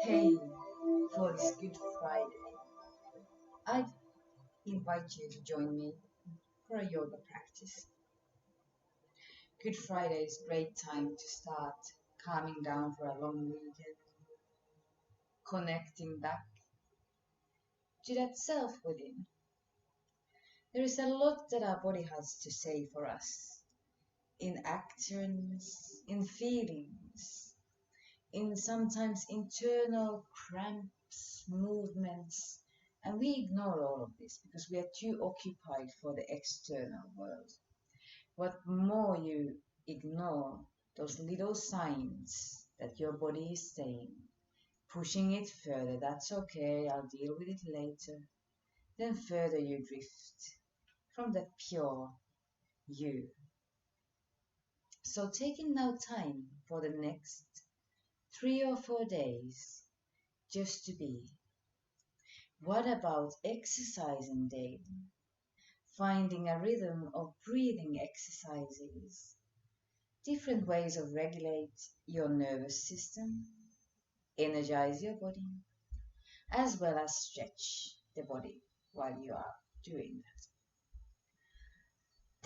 Hey, for this Good Friday, I invite you to join me for a yoga practice. Good Friday is a great time to start calming down for a long weekend, connecting back to that self within. There is a lot that our body has to say for us in actions, in feelings, in sometimes internal cramps, movements, and we ignore all of this because we are too occupied for the external world. What more you ignore those little signs that your body is saying, pushing it further, that's okay, I'll deal with it later, then further you drift from the pure you. So taking now time for the next 3 or 4 days just to be. What about exercising daily? Finding a rhythm of breathing exercises, different ways of regulate your nervous system, energize your body, as well as stretch the body while you are doing that.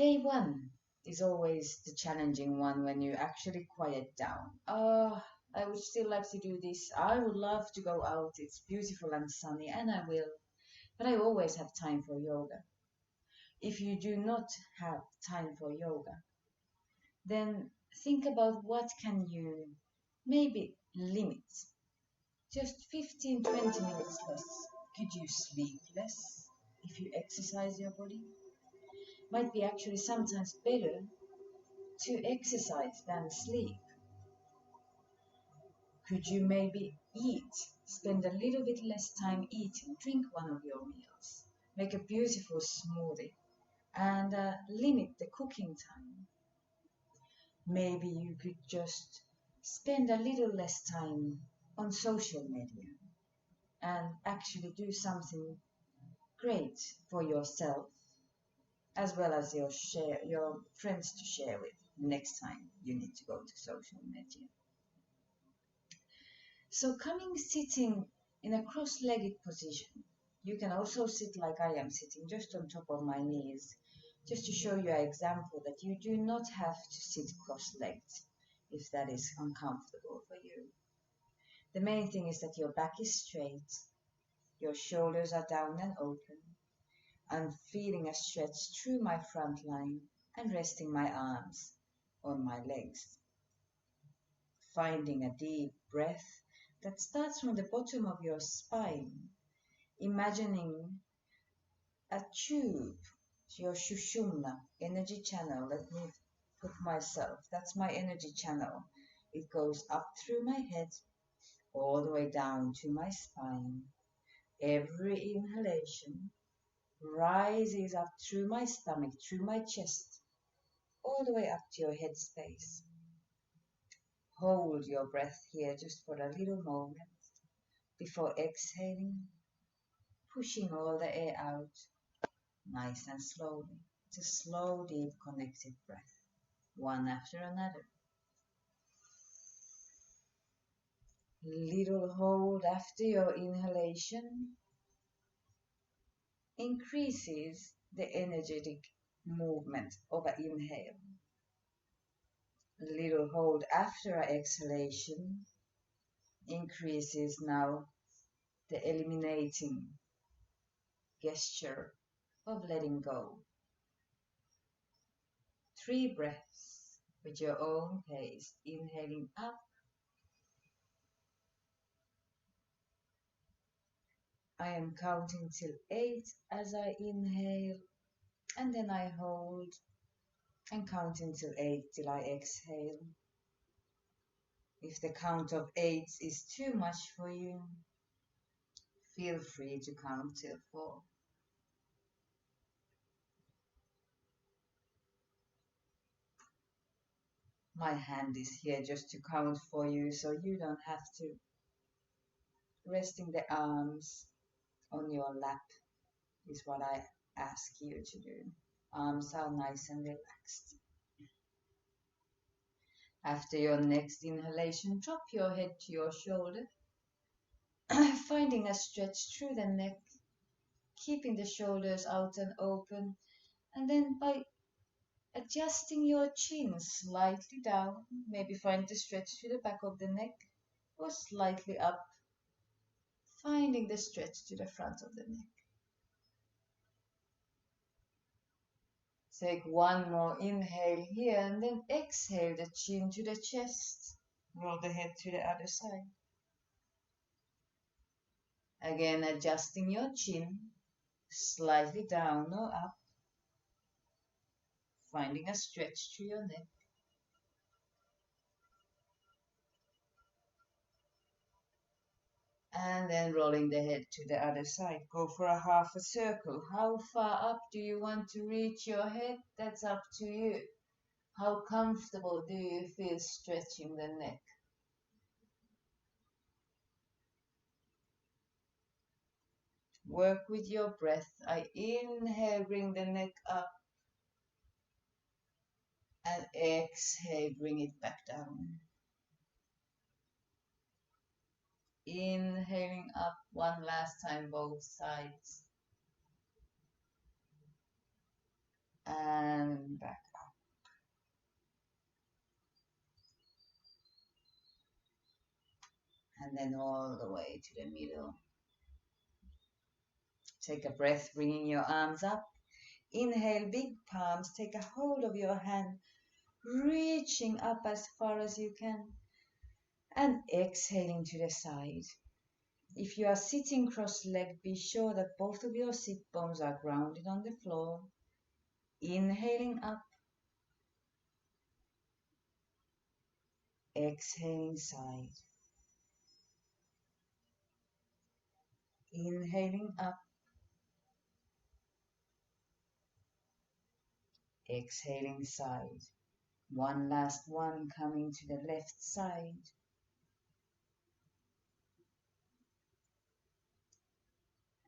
Day one is always the challenging one when you actually quiet down. I would still like to do this. I would love to go out. It's beautiful and sunny, and I will. But I always have time for yoga. If you do not have time for yoga, then think about what can you maybe limit. Just 15-20 minutes less. Could you sleep less if you exercise your body? Might be actually sometimes better to exercise than sleep. Could you maybe eat, spend a little bit less time eating, drink one of your meals, make a beautiful smoothie, and limit the cooking time? Maybe you could just spend a little less time on social media and actually do something great for yourself as well as your friends to share with next time you need to go to social media. So coming sitting in a cross-legged position. You can also sit like I am sitting, just on top of my knees, just to show you an example that you do not have to sit cross-legged if that is uncomfortable for you. The main thing is that your back is straight, your shoulders are down and open. I'm feeling a stretch through my front line and resting my arms on my legs. Finding a deep breath that starts from the bottom of your spine. Imagining a tube, your Shushumna energy channel. Let me put myself, that's my energy channel. It goes up through my head, all the way down to my spine. Every inhalation rises up through my stomach, through my chest, all the way up to your head space. Hold your breath here just for a little moment before exhaling, pushing all the air out nice and slowly. It's a slow, deep, connected breath, one after another. Little hold after your inhalation increases the energetic movement of an inhale. Little hold after an exhalation increases now the eliminating gesture of letting go. 3 breaths with your own pace, inhaling up. I am counting till 8 as I inhale, and then I hold and count until 8 till I exhale. If the count of 8 is too much for you, feel free to count till 4. My hand is here just to count for you, so you don't have to. Resting the arms on your lap is what I ask you to do. Arms are nice and relaxed. After your next inhalation, drop your head to your shoulder Finding a stretch through the neck, keeping the shoulders out and open, and then by adjusting your chin slightly down, maybe find the stretch to the back of the neck or slightly up, finding the stretch to the front of the neck. Take one more inhale here and then exhale the chin to the chest. Roll the head to the other side. Again, adjusting your chin slightly down or up, finding a stretch to your neck. And then rolling the head to the other side. Go for a half a circle. How far up do you want to reach your head? That's up to you. How comfortable do you feel stretching the neck? Work with your breath. I inhale, bring the neck up. And exhale, bring it back down. Inhaling up one last time, both sides. And back up. And then all the way to the middle. Take a breath, bringing your arms up. Inhale, big palms. Take a hold of your hand, reaching up as far as you can. And exhaling to the side. If you are sitting cross-legged, be sure that both of your sit bones are grounded on the floor. Inhaling up. Exhaling side. Inhaling up. Exhaling side. One last one coming to the left side.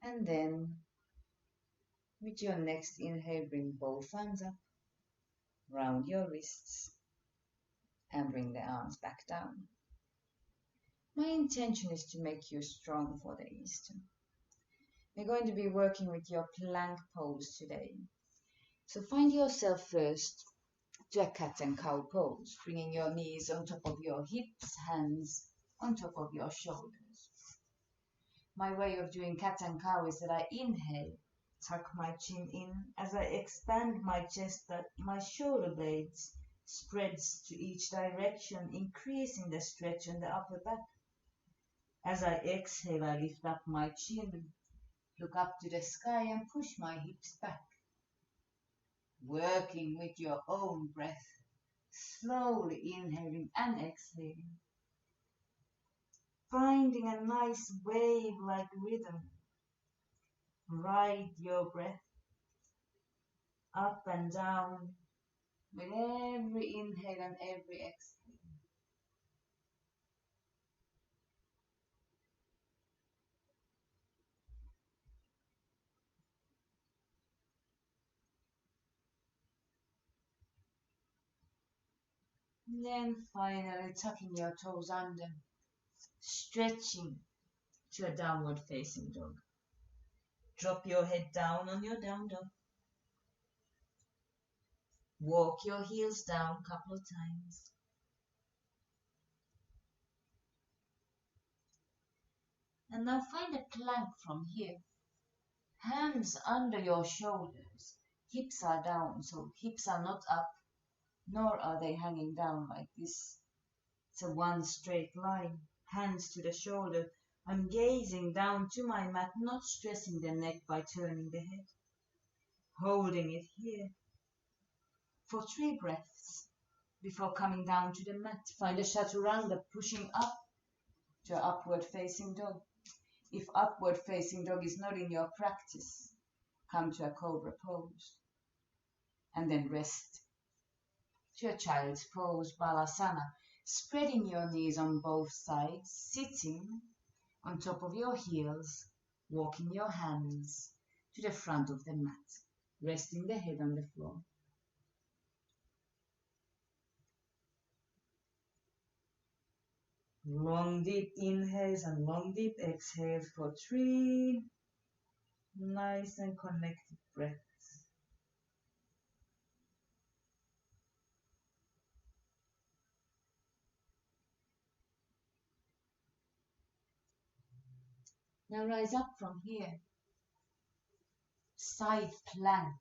And then, with your next inhale, bring both hands up, round your wrists, and bring the arms back down. My intention is to make you strong for the Easter. We're going to be working with your plank pose today. So find yourself first to a cat and cow pose, bringing your knees on top of your hips, hands on top of your shoulders. My way of doing cat and cow is that I inhale, tuck my chin in. As I expand my chest, that my shoulder blades spreads to each direction, increasing the stretch in the upper back. As I exhale, I lift up my chin, look up to the sky and push my hips back. Working with your own breath, slowly inhaling and exhaling. Finding a nice wave-like rhythm. Ride your breath up and down with every inhale and every exhale. And then finally tucking your toes under, stretching to a downward facing dog. Drop your head down on your down dog. Walk your heels down a couple of times. And now find a plank from here. Hands under your shoulders. Hips are down, so hips are not up, nor are they hanging down like this. It's a one straight line. Hands to the shoulder. I'm gazing down to my mat, not stressing the neck by turning the head. Holding it here for 3 breaths before coming down to the mat. Find a chaturanga, pushing up to upward facing dog. If upward facing dog is not in your practice, come to a cobra pose. And then rest to a child's pose, balasana, spreading your knees on both sides, sitting on top of your heels, walking your hands to the front of the mat, resting the head on the floor. Long deep inhales and long deep exhales for 3 nice and connected breaths. Now rise up from here. Side plank.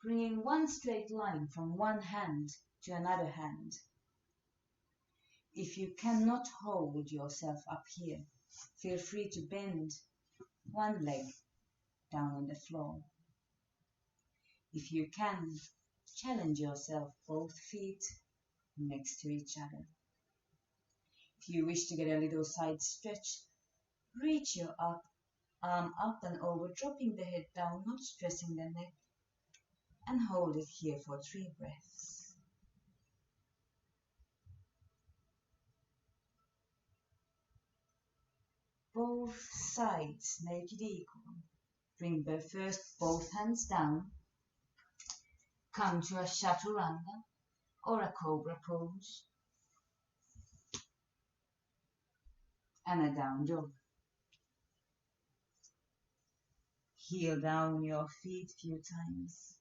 Bringing one straight line from one hand to another hand. If you cannot hold yourself up here, feel free to bend one leg down on the floor. If you can, challenge yourself both feet next to each other. If you wish to get a little side stretch, reach your arm up and over, dropping the head down, not stressing the neck, and hold it here for 3 breaths. Both sides make it equal. Bring first both hands down. Come to a chaturanga or a cobra pose. And a down dog. Heel down your feet a few times.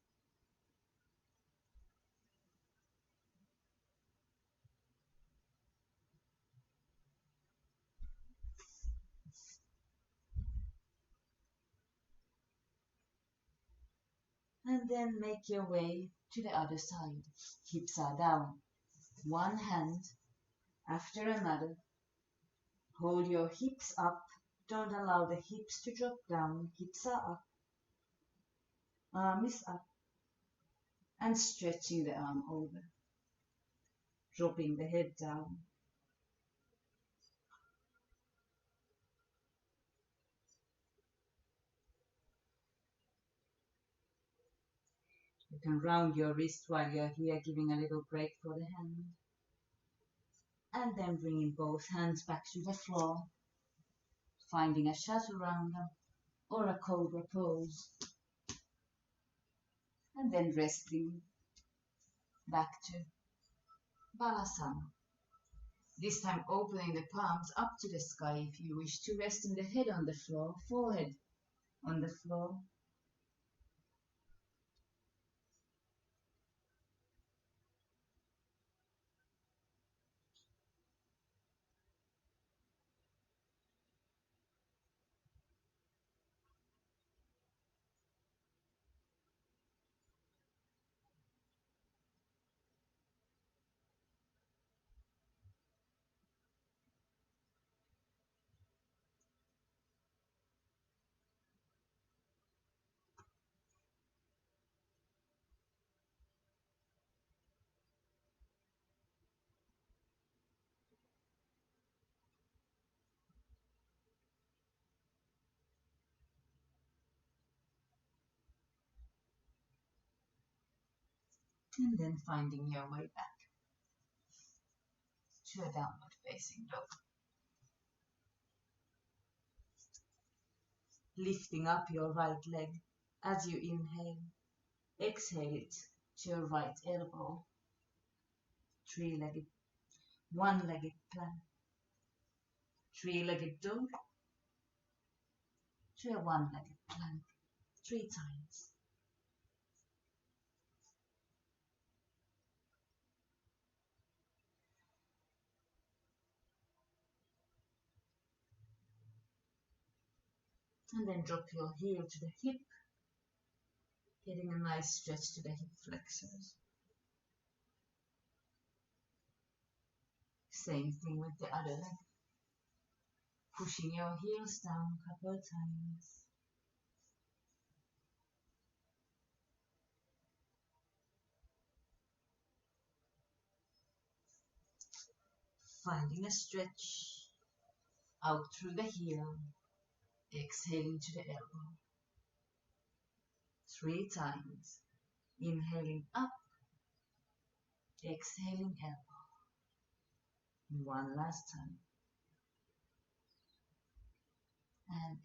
And then make your way to the other side. Hips are down. One hand after another. Hold your hips up. Don't allow the hips to drop down. Hips are up. Arm is up. And stretching the arm over. Dropping the head down. You can round your wrist while you're here, giving a little break for the hand. And then bringing both hands back to the floor, finding a chaturanga or a cobra pose. And then resting back to balasana. This time opening the palms up to the sky if you wish to, resting the head on the floor, forehead on the floor. And then finding your way back to a downward facing dog. Lifting up your right leg as you inhale. Exhale it to your right elbow. 3-legged, 1-legged plank. 3-legged dog to a 1-legged plank 3 times. And then drop your heel to the hip, getting a nice stretch to the hip flexors. Same thing with the other leg. Pushing your heels down a couple of times. Finding a stretch out through the heel, exhaling to the elbow. 3 times. Inhaling up, exhaling elbow. 1 last time. And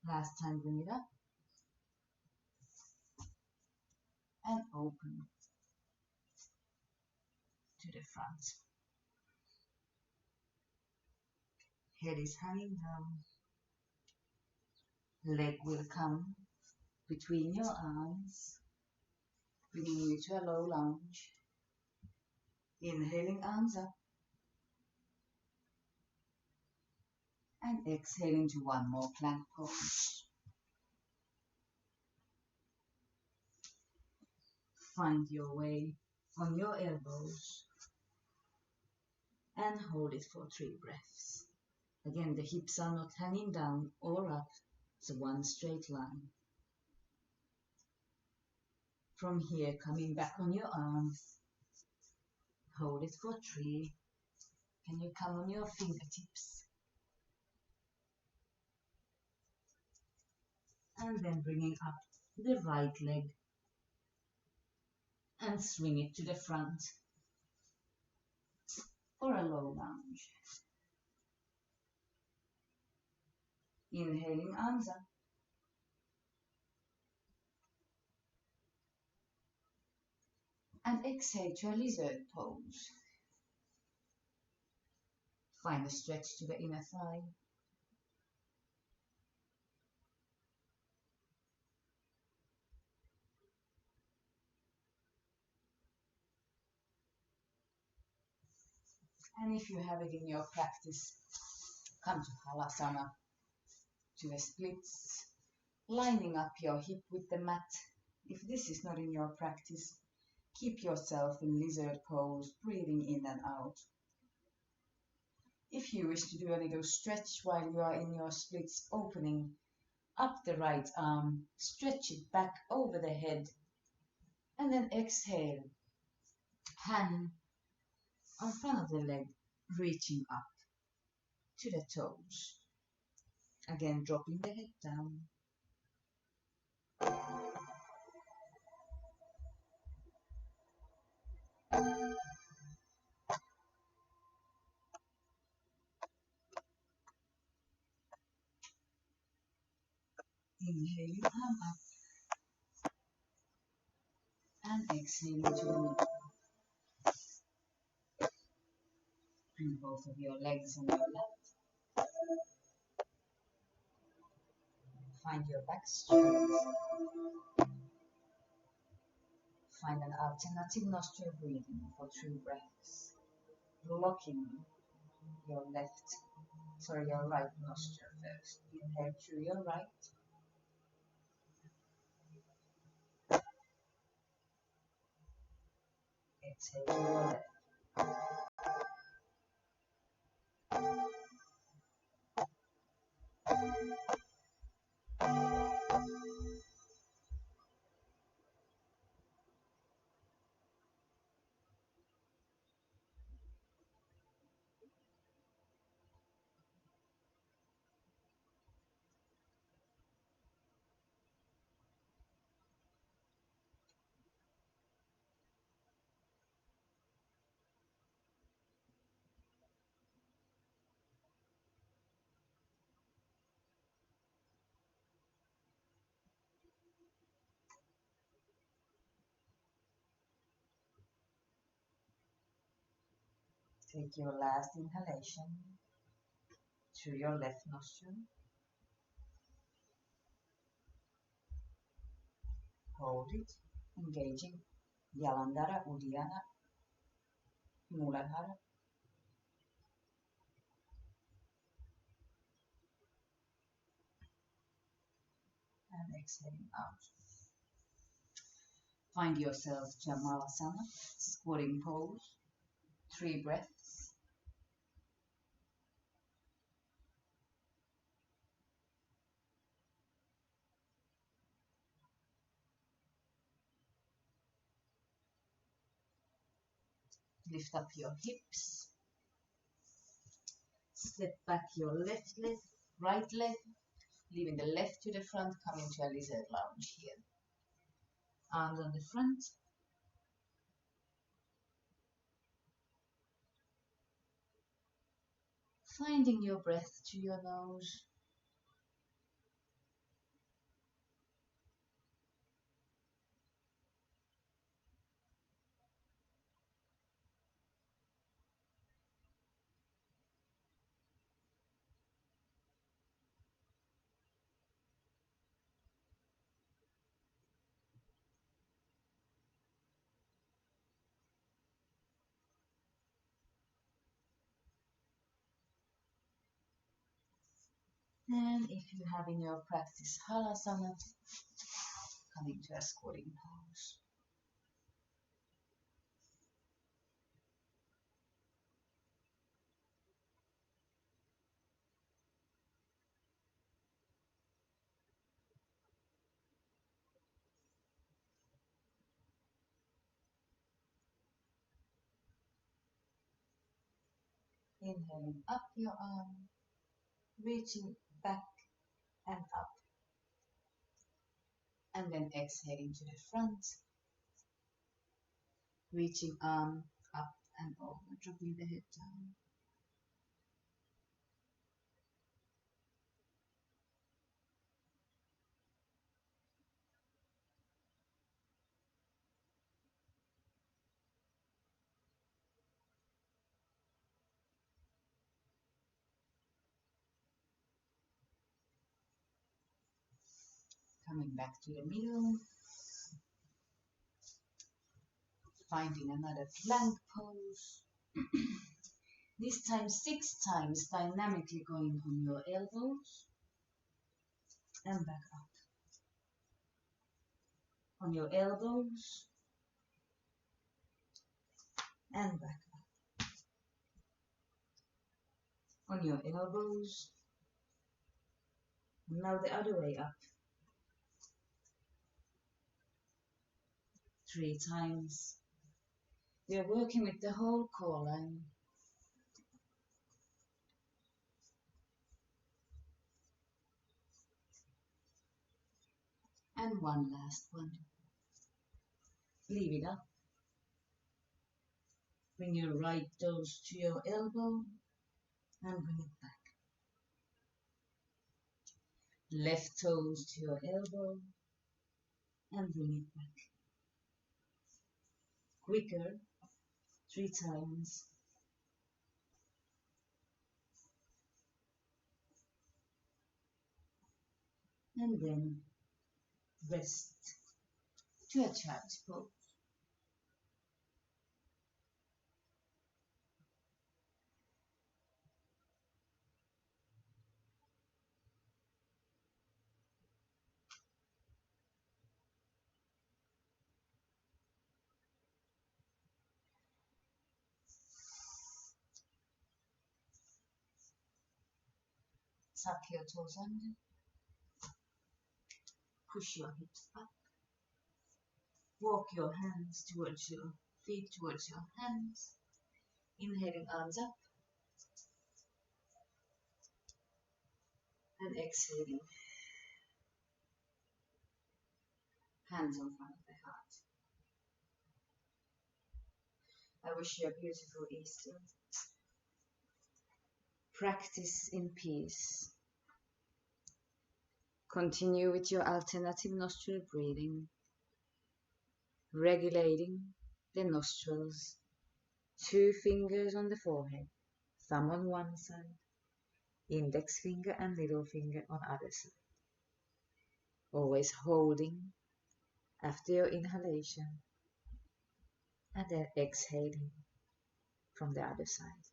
elbow. Last time, bring it up. And open. to the front. Head is hanging down. Leg will come between your arms, bringing you to a low lunge. Inhaling, arms up. And exhaling to one more plank pose. Find your way on your elbows and hold it for 3 breaths. Again, the hips are not hanging down or up, it's one straight line. From here, coming back on your arms, hold it for 3. Can you come on your fingertips? And then bringing up the right leg and swing it to the front for a low lunge. Inhaling, arms up. And exhale to a lizard pose. Find a stretch to the inner thigh. And if you have it in your practice, come to Halasana, to the splits, lining up your hip with the mat. If this is not in your practice, keep yourself in lizard pose, breathing in and out. If you wish to do a little stretch while you are in your splits, opening up the right arm, stretch it back over the head, and then exhale, hand on front of the leg, reaching up to the toes. Again, dropping the head down. Inhaling, arm up. And exhaling to the middle. Bring both of your legs on your lap. Find your back straight. Find an alternative nostril breathing for 3 breaths. Blocking your your right nostril first. Inhale through your right. Exhale through your left. Take your last inhalation through your left nostril. Hold it, engaging Yalandhara, Uddiyana, Muladhara. And exhaling out. Find yourself Jamalasana, squatting pose, 3 breaths. Lift up your hips. Step back your left leg, right leg, leaving the left to the front, coming to a lizard lunge here. Arms on the front. Finding your breath to your nose. And if you have in your practice halasana, coming to a squatting pose. Inhaling up your arm, reaching back and up. And then exhaling to the front, reaching arm up and over, dropping the head down. Coming back to the middle, finding another plank pose. This time 6 times, dynamically going on your elbows and back up. On your elbows and back up. On your elbows. Now the other way up. 3 times. We are working with the whole core line. And one last one. Leave it up. Bring your right toes to your elbow and bring it back. Left toes to your elbow and bring it back. Quicker, 3 times. And then rest to a child's pose. Tuck your toes under. Push your hips up. Walk your hands towards your feet, towards your hands. Inhaling, arms up. And exhaling, hands on front of the heart. I wish you a beautiful Easter. Practice in peace. Continue with your alternative nostril breathing, regulating the nostrils. 2 fingers on the forehead, thumb on one side, index finger and little finger on other side. Always holding after your inhalation and then exhaling from the other side.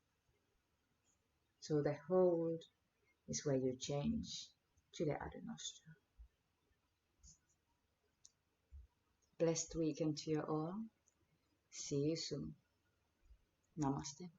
So the hold is where you change to the other nostril. Blessed weekend to you all. See you soon. Namaste.